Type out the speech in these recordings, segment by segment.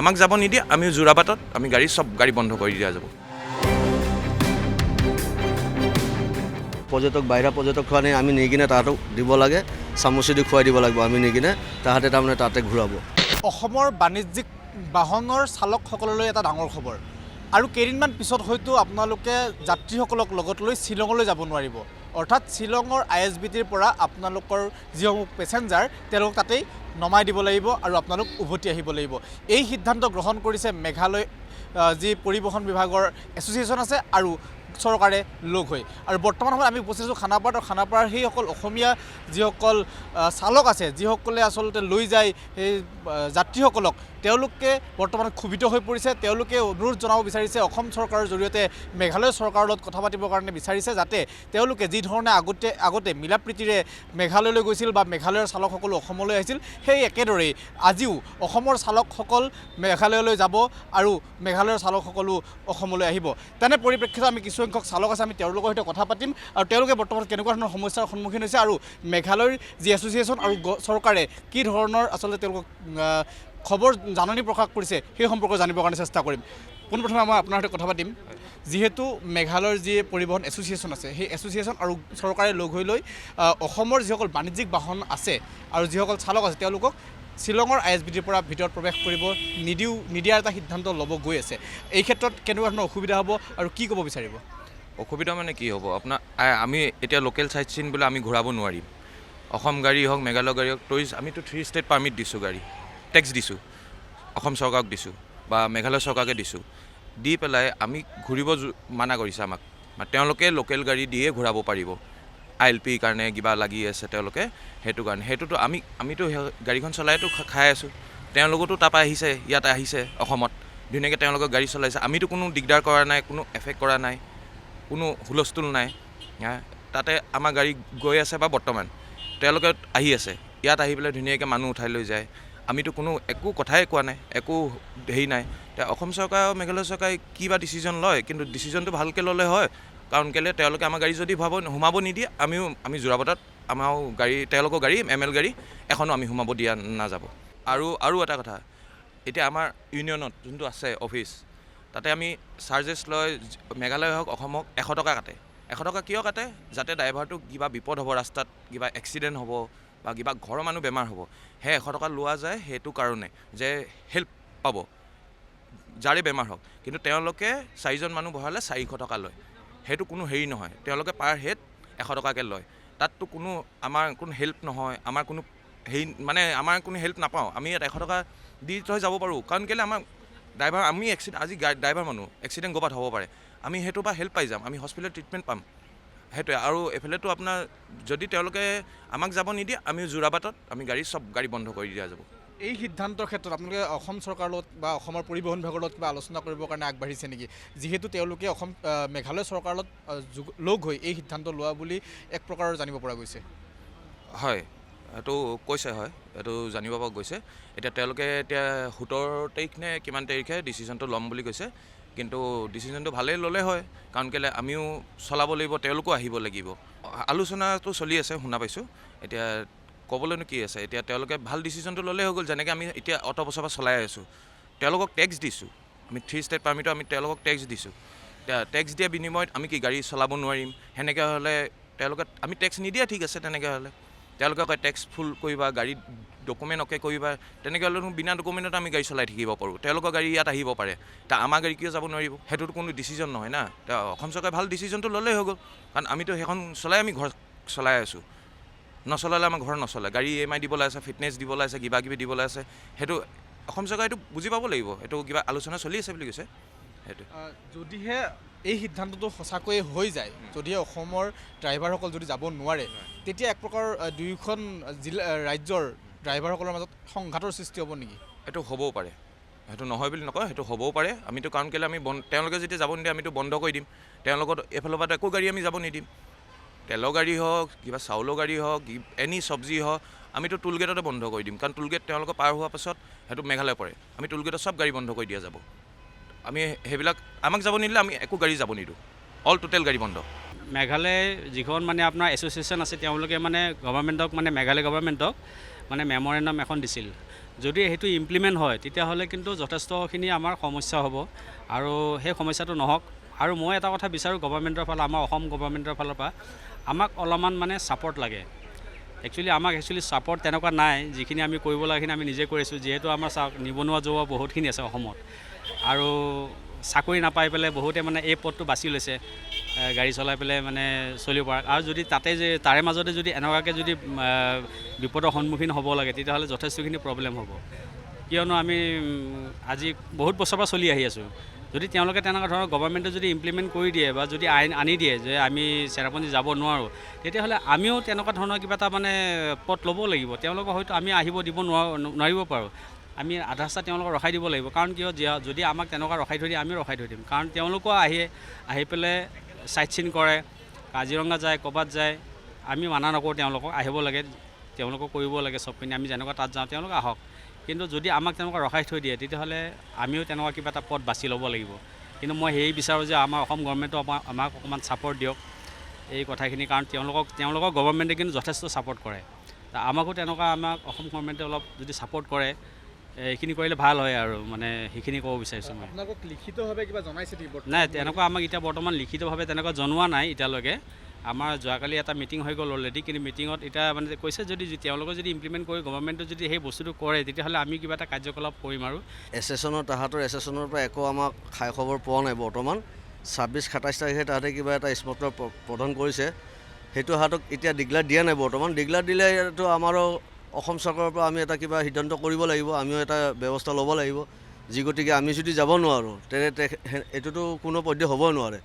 আমাক যাব নিদিয়ে আমিও যোৰাবাটত আমি সব গাড়ী বন্ধ কৰি দিয়া যাব। পৰ্যটক বাহিৰা পৰ্যটক খোৱা নাই আমি নি কিনে তাহাঁতক দিব লাগে, চামুচি দি খুৱাই দিব লাগিব আমি নি কিনে, তাহাঁতে তাৰমানে তাতে ঘূৰাব। অসমৰ বাণিজ্যিক বাহনৰ চালকসকললৈ এটা ডাঙৰ খবৰ, আৰু কেইদিনমান পিছত হয়তো আপোনালোকে যাত্ৰীসকলক লগত লৈ শ্বিলঙলৈ যাব নোৱাৰিব। অৰ্থাৎ শ্বিলঙৰ ISBTৰ পৰা আপোনালোকৰ যিসমূহ পেচেঞ্জাৰ তেওঁলোকক তাতেই নমাই দিব লাগিব আৰু আপোনালোক উভতি আহিব লাগিব। এই সিদ্ধান্ত গ্ৰহণ কৰিছে মেঘালয় যি পৰিবহণ বিভাগৰ এছ'চিয়েশ্যন আছে আৰু চৰকাৰে লগ হৈ। আৰু বৰ্তমান সময়ত আমি উপস্থিত আছোঁ খানাপাৰাত, আৰু খানাপাৰাৰ সেইসকল অসমীয়া যিসকল চালক আছে, যিসকলে আচলতে লৈ যায় সেই যাত্ৰীসকলক, তেওঁলোকে বৰ্তমান ক্ষোভিত হৈ পৰিছে। তেওঁলোকে অনুৰোধ জনাব বিচাৰিছে অসম চৰকাৰৰ জৰিয়তে মেঘালয় চৰকাৰৰ লগত কথা পাতিবৰ কাৰণে বিচাৰিছে, যাতে তেওঁলোকে যি ধৰণে আগতে মিলা প্ৰীতিৰে মেঘালয়লৈ গৈছিল বা মেঘালয়ৰ চালকসকলো অসমলৈ আহিছিল, সেই একেদৰেই আজিও অসমৰ চালকসকল মেঘালয়লৈ যাব আৰু মেঘালয়ৰ চালকসকলো অসমলৈ আহিব। তেনে পৰিপ্ৰেক্ষিতত আমি কিছুসংখ্যক চালক আছে, আমি তেওঁলোকৰ সৈতে কথা পাতিম আৰু তেওঁলোকে বৰ্তমান কেনেকুৱা ধৰণৰ সমস্যাৰ সন্মুখীন হৈছে আৰু মেঘালয়ৰ যি এছ'চিয়েশ্যন আৰু চৰকাৰে কি ধৰণৰ আচলতে তেওঁলোকক খবৰ জাননী প্ৰকাশ কৰিছে সেই সম্পৰ্কে জানিবৰ কাৰণে চেষ্টা কৰিম। পোনপ্ৰথমে মই আপোনাৰ সৈতে কথা পাতিম, যিহেতু মেঘালয়ৰ যি পৰিবহণ এছ'চিয়েশ্যন আছে সেই এছ'চিয়েশ্যন আৰু চৰকাৰে লগ হৈ লৈ অসমৰ যিসকল বাণিজ্যিক বাহন আছে আৰু যিসকল চালক আছে তেওঁলোকক শ্বিলঙৰ ISBTৰ পৰা ভিতৰত প্ৰৱেশ কৰিব নিদিয়াৰ এটা সিদ্ধান্ত ল'ব গৈ আছে। এই ক্ষেত্ৰত কেনেকুৱা ধৰণৰ অসুবিধা হ'ব আৰু কি ক'ব বিচাৰিব? অসুবিধা মানে কি হ'ব, আপোনাৰ আমি এতিয়া লোকেল চাইট চিন বোলে আমি ঘূৰাব নোৱাৰিম। অসম গাড়ী হওক মেঘালয় গাড়ী হওক, টুৰিষ্ট আমিতো 3 ষ্টেট পাৰ্মিট দিছোঁ, গাড়ী টেক্স দিছোঁ, অসম চৰকাৰক দিছোঁ বা মেঘালয় চৰকাৰকে দিছোঁ, দি পেলাই আমি ঘূৰিব মানা কৰিছে আমাক। তেওঁলোকে লোকেল গাড়ী দিয়ে ঘূৰাব পাৰিব, ILP কাৰণে কিবা লাগি আছে তেওঁলোকে, সেইটো কাৰণে সেইটোতো আমিতো গাড়ীখন চলাইতো খাই আছোঁ। তেওঁলোকতো তাৰপৰা আহিছে, ইয়াতে আহিছে অসমত ধুনীয়াকৈ তেওঁলোকে গাড়ী চলাইছে, আমিতো কোনো দিগদাৰ কৰা নাই, কোনো এফেক্ট কৰা নাই, কোনো হুলস্থুল নাই। তাতে আমাৰ গাড়ী গৈ আছে বা বৰ্তমান তেওঁলোকে আহি আছে, ইয়াত আহি পেলাই ধুনীয়াকৈ মানুহ উঠাই লৈ যায়, আমিতো কোনো একো কথাই কোৱা নাই, একো হেৰি নাই। এতিয়া অসম চৰকাৰ আৰু মেঘালয় চৰকাৰে কিবা ডিচিজন লয়, কিন্তু ডিচিজনটো ভালকৈ ল'লে হয়, কাৰণ কেলৈ তেওঁলোকে আমাৰ গাড়ী যদি সোমাব নিদিয়ে আমি যোৰাবাটত আমাৰ গাড়ী, তেওঁলোকৰ গাড়ী ML গাড়ী এখনো আমি সোমাব দিয়া নাযাব। আৰু এটা কথা, এতিয়া আমাৰ ইউনিয়নত যোনটো আছে অফিচ, তাতে আমি চাৰ্জেছ লয়, মেঘালয় হওক অসম হওক 100 টকা কাটে। 100 টকা কিয় কাটে? যাতে ড্ৰাইভাৰটো কিবা বিপদ হ'ব, ৰাস্তাত কিবা এক্সিডেণ্ট হ'ব বা কিবা ঘৰৰ মানুহ বেমাৰ হ'ব, সেই 100 টকা লোৱা যায় সেইটো কাৰণে যে হেল্প পাব যাৰে বেমাৰ হওক। কিন্তু তেওঁলোকে 4জন মানুহ বহালে 400 টকা লয়, সেইটো কোনো হেৰি নহয়, তেওঁলোকে পাৰ হেড 100 টকাকৈ লয়। তাততো আমাৰ কোনো হেল্প নহয়, আমাৰ কোনো হেৰি মানে আমাৰ কোনো হেল্প নাপাওঁ। আমি ইয়াত 100 টকা দি থৈ যাব পাৰোঁ, কাৰণ কেলৈ আমাৰ ড্ৰাইভাৰ আমি আজি ড্ৰাইভাৰ মানুহ এক্সিডেণ্ট ক'ৰবাত হ'ব পাৰে, আমি সেইটোৰ পৰা হেল্প পাই যাম, আমি হস্পিটেলত ট্ৰিটমেণ্ট পাম, সেইটোৱে। আৰু এইফালেতো আপোনাৰ যদি তেওঁলোকে আমাক যাব নিদিয়ে আমিও যোৰাবাটত আমি সব গাড়ী বন্ধ কৰি দিয়া যাব। এই সিদ্ধান্তৰ ক্ষেত্ৰত আপোনালোকে অসম চৰকাৰৰ লগত বা অসমৰ পৰিবহণ বিভাগৰ লগত কিবা আলোচনা কৰিবৰ কাৰণে আগবাঢ়িছে নেকি? যিহেতু তেওঁলোকে মেঘালয় চৰকাৰৰ লগত লগ হৈ এই সিদ্ধান্ত লোৱা বুলি এক প্ৰকাৰৰ জানিব পৰা গৈছে। হয়, এইটো কৈছে, হয় এইটো জানিব পৰা গৈছে। এতিয়া তেওঁলোকে 17 তাৰিখ নে কিমান তাৰিখে ডিচিশ্যনটো ল'ম বুলি কৈছে, কিন্তু ডিচিশ্যনটো ভালেই ল'লে হয়, কাৰণ কেলৈ আমিও চলাব লাগিব, তেওঁলোকো আহিব লাগিব। আলোচনাটো চলি আছে, শুনা পাইছোঁ। এতিয়া ক'বলৈনো কি আছে, এতিয়া তেওঁলোকে ভাল ডিচিশ্যনটো ল'লেই হৈ গ'ল। যেনেকৈ আমি এতিয়া অত বছৰৰ পৰা চলাই আছোঁ, তেওঁলোকক টেক্স দিছোঁ, আমি 3 ষ্টেট পাৰ্মিটৰ আমি তেওঁলোকক টেক্স দিছোঁ। এতিয়া টেক্স দিয়া বিনিময়ত আমি কি গাড়ী চলাব নোৱাৰিম? সেনেকৈ হ'লে আমি টেক্স নিদিয়া ঠিক আছে, তেনেকৈ হ'লে তেওঁলোকে কয় টেক্স ফুল কৰিবা, গাড়ী ডকুমেণ্ট অ'কে কৰিবা, তেনেকৈ হ'লেনো বিনা ডকুমেণ্টত আমি গাড়ী চলাই থাকিব পাৰোঁ, তেওঁলোকৰ গাড়ী ইয়াত আহিব পাৰে, এতিয়া আমাৰ গাড়ী কিয় যাব নোৱাৰিব? সেইটোতো কোনো ডিচিজন নহয় না। এতিয়া অসম চৰকাৰে ভাল ডিচিশ্যনটো ল'লেই হৈ গ'ল, কাৰণ আমিতো সেইখন চলাই আমি ঘৰ চলাই আছোঁ, নচলালে আমাৰ ঘৰ নচলে, গাড়ী EMI দিবলৈ আছে, ফিটনেছ দিবলৈ আছে, কিবা কিবি দিবলৈ আছে, সেইটো অসম চৰকাৰে এইটো বুজি পাব লাগিব। এইটো কিবা আলোচনা চলি আছে বুলি কৈছে। সেইটো যদিহে এই সিদ্ধান্তটো সঁচাকৈয়ে হৈ যায়, যদিহে অসমৰ ড্ৰাইভাৰসকল যদি যাব নোৱাৰে, তেতিয়া এক প্ৰকাৰ দুয়োখন ৰাজ্যৰ ড্ৰাইভাৰসকলৰ মাজত সংঘাতৰ সৃষ্টি হ'ব নেকি? এইটো হ'বও পাৰে, সেইটো নহয় বুলি নকয়, সেইটো হ'বও পাৰে। আমিতো কাৰণ কেলৈ তেওঁলোকে যেতিয়া যাব নিদিয়ে আমিতো বন্ধ কৰি দিম, তেওঁলোকৰ এইফালৰ পৰা একো গাড়ী আমি যাব নিদিম। তেলৰ গাড়ী হওক, কিবা চাউলৰ গাড়ী হওক, এনি চব্জি হওক, আমিতো টোল গেটতে বন্ধ কৰি দিম, কাৰণ টোল গেট তেওঁলোকৰ পাৰ হোৱাৰ পাছত সেইটো মেঘালয় পৰে, আমি টোল গেটত সব গাড়ী বন্ধ কৰি দিয়া যাব। আমি সেইবিলাক আমাক যাব নিদিলে আমি একো গাড়ী যাব নিদিওঁ, অল টোটেল গাড়ী বন্ধ। মেঘালয় যিখন মানে আপোনাৰ এছ'চিয়েশ্যন আছে, তেওঁলোকে মানে গভৰ্ণমেণ্টক, মানে মেঘালয় গভৰ্ণমেণ্টক মানে মেমৰেণ্ডাম এখন দিছিল, যদি সেইটো ইমপ্লিমেণ্ট হয় তেতিয়াহ'লে কিন্তু যথেষ্টখিনি আমাৰ সমস্যা হ'ব আৰু সেই সমস্যাটো নহওক। আৰু মই এটা কথা বিচাৰোঁ গভৰ্ণমেণ্টৰ ফালৰ আমাৰ অসম গভৰ্ণমেণ্টৰ ফালৰ পৰা আমাক অলপমান মানে ছাপৰ্ট লাগে। আমাক ছাপৰ্ট তেনেকুৱা নাই। যিখিনি আমি কৰিব লাগাখিনি আমি নিজে কৰিছোঁ। যিহেতু আমাৰ নিবনুৱা যুৱ বহুতখিনি আছে অসমত আৰু চাকৰি নাপাই পেলাই বহুতে মানে এই পথটো বাছি লৈছে গাড়ী চলাই পেলাই মানে চলিব পৰা। আৰু যদি তাৰে মাজতে যদি এনেকুৱাকৈ যদি বিপদৰ সন্মুখীন হ'ব লাগে তেতিয়াহ'লে যথেষ্টখিনি প্ৰব্লেম হ'ব। কিয়নো আমি আজি বহুত বছৰৰ পৰা চলি আহি আছোঁ। যদি তেওঁলোকে তেনেকুৱা ধৰণৰ গভৰ্ণমেণ্টে যদি ইমপ্লিমেণ্ট কৰি দিয়ে বা যদি আইন আনি দিয়ে যে আমি চেৰাপুঞ্জী যাব নোৱাৰোঁ, তেতিয়াহ'লে আমিও তেনেকুৱা ধৰণৰ কিবা এটা মানে পথ ল'ব লাগিব। তেওঁলোকক হয়তো আমি আহিব দিব নোৱাৰিব পাৰোঁ। আমি আধা ৰাস্তা তেওঁলোকক ৰখাই দিব লাগিব। কাৰণ কিয় যদি আমাক তেনেকুৱা ৰখাই থৈ দিয়ে আমি ৰখাই থৈ দিম। কাৰণ তেওঁলোকো আহি পেলাই চাইট চিন কৰে, কাজিৰঙা যায়, ক'ৰবাত যায়। আমি মানা নকৰোঁ তেওঁলোকক আহিব লাগে, তেওঁলোকক কৰিব লাগে চবখিনি। আমি যেনেকুৱা তাত যাওঁ তেওঁলোক আহক। কিন্তু যদি আমাক তেনেকুৱা ৰখাই থৈ দিয়ে তেতিয়াহ'লে আমিও তেনেকুৱা কিবা এটা পথ বাছি ল'ব লাগিব। কিন্তু মই সেই বিচাৰোঁ যে আমাৰ অসম গভৰ্ণমেণ্টে আমাক অকণমান ছাপৰ্ট দিয়ক এই কথাখিনি। কাৰণ তেওঁলোকক গভৰ্ণমেণ্টে কিন্তু যথেষ্ট ছাপৰ্ট কৰে। আমাকো তেনেকুৱা আমাক অসম গভৰ্ণমেণ্টে অলপ যদি ছাপৰ্ট কৰে এইখিনি কৰিলে ভাল হয় আৰু মানে সেইখিনি ক'ব বিচাৰিছোঁ মই। আপোনালোকক লিখিতভাৱে কিবা জনাইছে নেকি? নাই, তেনেকুৱা আমাক এতিয়া বৰ্তমান লিখিতভাৱে তেনেকুৱা জনোৱা নাই এতিয়ালৈকে। আমাৰ যোৱাকালি এটা মিটিং হৈ গ'ল অলৰেডি। কিন্তু মিটিঙত এতিয়া মানে কৈছে যদি তেওঁলোকে যদি ইমপ্লিমেণ্ট কৰি গভৰ্ণমেণ্টে যদি সেই বস্তুটো কৰে তেতিয়াহ'লে আমি কিবা এটা কাৰ্যকলাপ কৰিম। আৰু তাহাঁতৰ এছেছনৰ পৰা একো আমাক খাই খবৰ পোৱা নাই বৰ্তমান। 26-27 তাৰিখে তাহাঁতে কিবা এটা স্মটৰ প্ৰদান কৰিছে। সেইটো হাতক এতিয়া ডিক্লেয়াৰ দিয়া নাই বৰ্তমান। ডিক্লেয়াৰ দিলেতো আমাৰো অসম চৰকাৰৰ পৰা আমি এটা কিবা সিদ্ধান্ত কৰিব লাগিব, আমিও এটা ব্যৱস্থা ল'ব লাগিব। যি গতিকে আমি যদি যাব নোৱাৰোঁ এইটোতো কোনো পধ্যে হ'ব নোৱাৰে।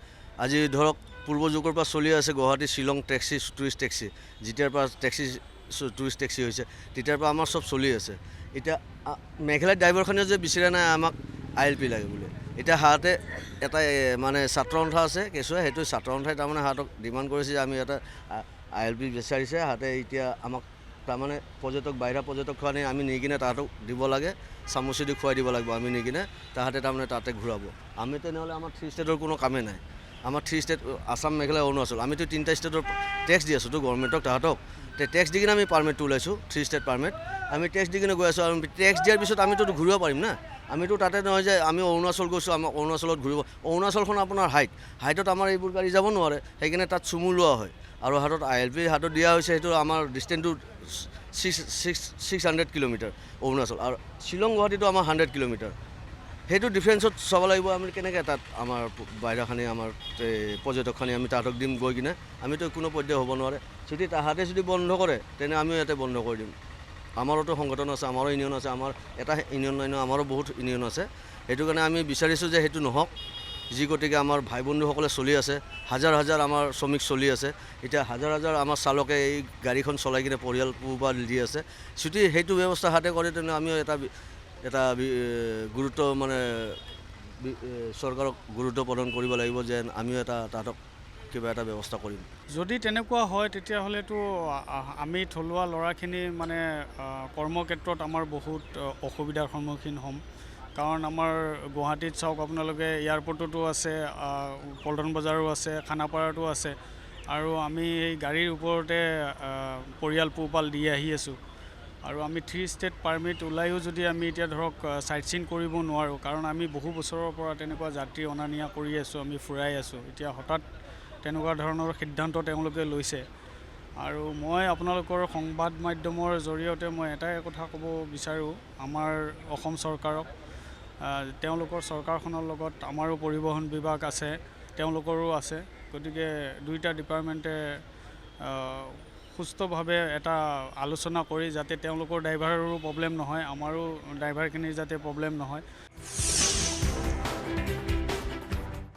আজি ধৰক পূৰ্ব যুগৰ পৰা চলি আছে Guwahati Shillong taxi, tourist taxi. যেতিয়াৰ পৰা টুৰিষ্ট টেক্সি হৈছে তেতিয়াৰ পৰা আমাৰ চব চলি আছে। এতিয়া মেঘালয় ড্ৰাইভাৰখনে যে বিচাৰে নাই আমাক ILP লাগে বুলি। এতিয়া হাতে এটা মানে ছাত্ৰসন্থা আছে কেঁচুৱা, সেইটো ছাত্ৰসন্থাই তাৰমানে হাতক ডিমাণ্ড কৰিছে যে আমি এটা ILP বিচাৰিছে। হাতে এতিয়া আমাক তাৰমানে বাহিৰা পৰ্যটকখিনি আমি নি কিনে তাহাঁতক দিব লাগে, চামুচি দি খুৱাই দিব লাগিব আমি নি কিনে। তাহাঁতে তাৰমানে তাতে ঘূৰাব। আমি তেনেহ'লে আমাৰ 3 ষ্টেটৰ কোনো কামেই নাই। আমাৰ 3 ষ্টেট আসাম, মেঘালয়, অৰুণাচল, আমিতো 3টা ষ্টেটৰ টেক্স দি আছোঁতো গভৰ্ণমেণ্টক। তাহাঁতক টেক্স দি কিনে আমি পাৰ্মিটটো ওলাইছোঁ, 3 ষ্টেট পাৰ্মিট। আমি টেক্স দি কিনে গৈ আছোঁ আৰু টেক্স দিয়াৰ পিছত আমিতো ঘূৰিব পাৰিম না। আমিতো তাতে নহয় যে আমি অৰুণাচল গৈছোঁ, আমাৰ অৰুণাচলত ঘূৰিব। অৰুণাচলখন আপোনাৰ হাইটত আমাৰ এইবোৰ গাড়ী যাব নোৱাৰে, সেইকাৰণে তাত চুমু লোৱা হয়। আৰু ILP হাতত দিয়া হৈছে। সেইটো আমাৰ ডিষ্টেঞ্চটো 600 কিলোমিটাৰ অৰুণাচল, আৰু শ্বিলং গুৱাহাটীটো আমাৰ 100 কিলোমিটাৰ। সেইটো ডিফাৰেঞ্চত চাব লাগিব আমি কেনেকৈ তাত আমাৰ বাহিৰাখিনি আমাৰ পৰ্যটকখিনি আমি তাহাঁতক দিম গৈ কিনে। আমিতো কোনো পধ্যে হ'ব নোৱাৰে। যদি তাহাঁতে যদি বন্ধ কৰে তেনে আমিও ইয়াতে বন্ধ কৰি দিম। আমাৰোতো সংগঠন আছে, আমাৰো ইউনিয়ন আছে। আমাৰ এটা ইউনিয়ন নাই, আমাৰো বহুত ইউনিয়ন আছে। সেইটো কাৰণে আমি বিচাৰিছোঁ যে সেইটো নহওক। যি গতিকে আমাৰ ভাই বন্ধুসকলে চলি আছে, হাজাৰ হাজাৰ আমাৰ শ্ৰমিক চলি আছে। এতিয়া হাজাৰ হাজাৰ আমাৰ চালকে এই গাড়ীখন চলাই কিনে পৰিয়াল পোহপাল দি আছে। যদি সেইটো ব্যৱস্থা হাতে কৰে তেনে আমিও এটা গুৰুত্ব মানে চৰকাৰক গুৰুত্ব প্ৰদান কৰিব লাগিব যে আমিও তাহাঁতক কিবা এটা ব্যৱস্থা কৰিম। যদি তেনেকুৱা হয় তেতিয়াহ'লেতো আমি থলুৱা ল'ৰাখিনি মানে কৰ্মক্ষেত্ৰত আমাৰ বহুত অসুবিধাৰ সন্মুখীন হ'ম। কাৰণ আমাৰ গুৱাহাটীত চাওক আপোনালোকে এয়াৰপৰ্টতো আছে, পল্টন বজাৰো আছে, খানাপাৰাতো আছে। আৰু আমি এই গাড়ীৰ ওপৰতে পৰিয়াল পোহপাল দি আহি আছোঁ। আৰু আমি 3 ষ্টেট পাৰ্মিট ওলাইও যদি আমি এতিয়া ধৰক চাইট চিন কৰিব নোৱাৰোঁ, কাৰণ আমি বহু বছৰৰ পৰা তেনেকুৱা যাত্ৰী অনা নিয়া কৰি আছোঁ, আমি ফুৰাই আছোঁ। এতিয়া হঠাৎ তেনেকুৱা ধৰণৰ সিদ্ধান্ত তেওঁলোকে লৈছে। আৰু মই আপোনালোকৰ সংবাদ মাধ্যমৰ জৰিয়তে মই এটাই কথা ক'ব বিচাৰোঁ আমাৰ অসম চৰকাৰক। তেওঁলোকৰ চৰকাৰখনৰ লগত আমাৰো পৰিবহণ বিভাগ আছে, তেওঁলোকৰো আছে। গতিকে 2টা ডিপাৰ্টমেণ্টে সুস্থভাৱে এটা আলোচনা কৰি যাতে তেওঁলোকৰ ড্ৰাইভাৰৰো প্ৰব্লেম নহয়, আমাৰো ড্ৰাইভাৰখিনিৰ যাতে প্ৰব্লেম নহয়।